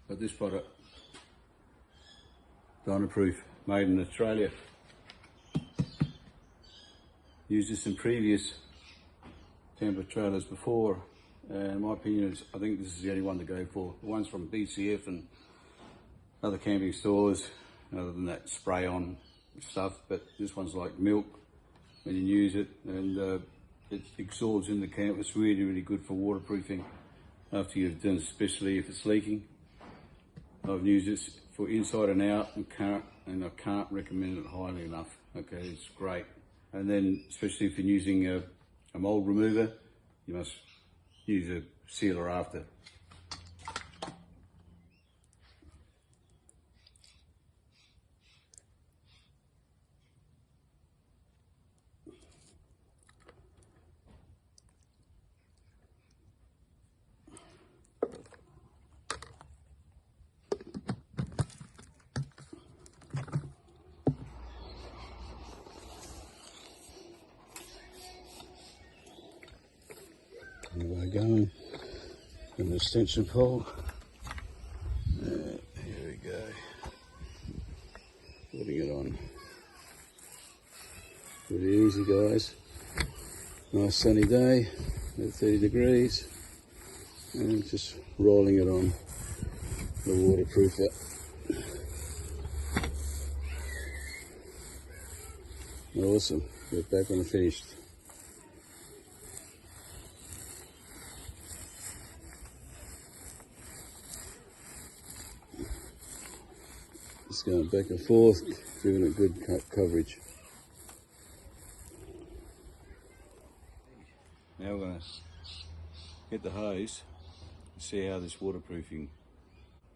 Got this product, Dynaproof, made in Australia. Used this in previous camper trailers before, and in my opinion, I think this is the only one to go for. The ones from BCF and other camping stores, other than that spray-on stuff, but this one's like milk when you use it, and it absorbs in the camp. It's really, really good for waterproofing after you've done, especially if it's leaking. I've used this for inside and out, and I can't recommend it highly enough. Okay, it's great. And then, especially if you're using a mould remover, you must use a sealer after. There we go, and the extension pole. Here we go. Putting it on. Pretty easy, guys. Nice sunny day at 30 degrees, and just rolling it on the waterproofer. Awesome. Get back when I'm finished. Just going back and forth, giving it good coverage. Now we're going to get the hose and see how this waterproofing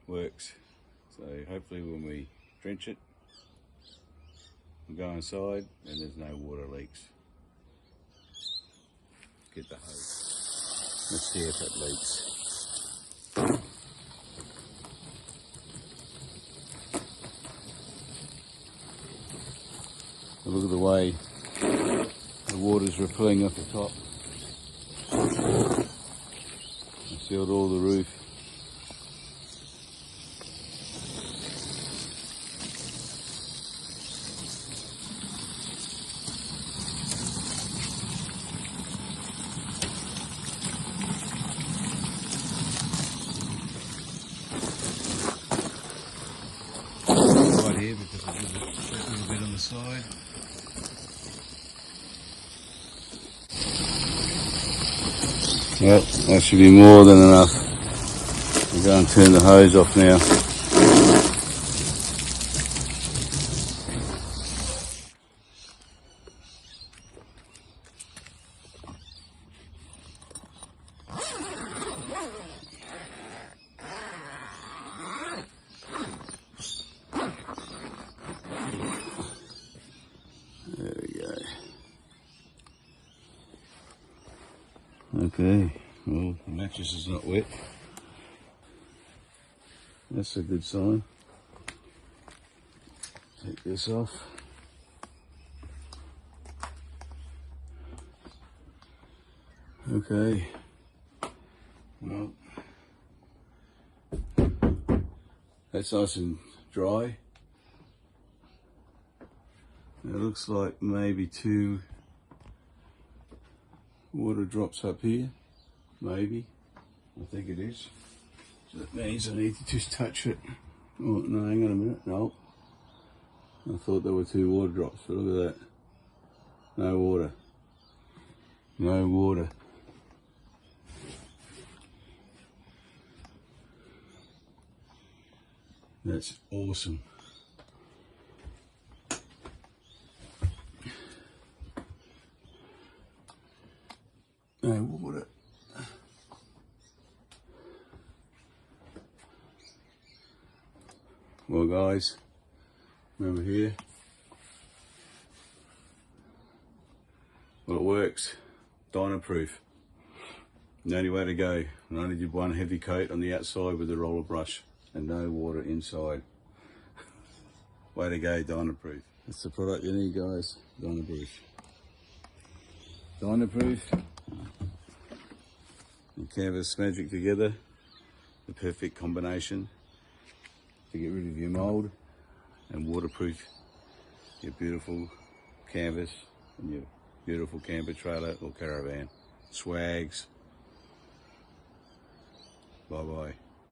works. So hopefully when we drench it, we go inside and there's no water leaks. Get the hose. Let's see if it leaks. Look at the way the water's rippling off the top. It sealed all the roof. Right here, because there's a little bit on the side. Well, that should be more than enough. I'll go and turn the hose off now. There we go. Okay, well, the mattress is not wet. That's a good sign. Take this off. Okay, well, that's nice and dry. It looks like maybe 2 water drops up here, maybe. I think it is. So that means I need to just touch it. Oh, no, hang on a minute. No. I thought there were 2 water drops, but look at that. No water. No water. That's awesome. No water. Well, guys, remember here, well, it works. Dynaproof. The only way to go. I only did 1 heavy coat on the outside with the roller brush and no water inside. Way to go, Dynaproof. That's the product you need, guys. Dynaproof. Dynaproof and Canvas Magic together, the perfect combination. to get rid of your mould and waterproof your beautiful canvas and your beautiful camper trailer or caravan. Swags. Bye bye.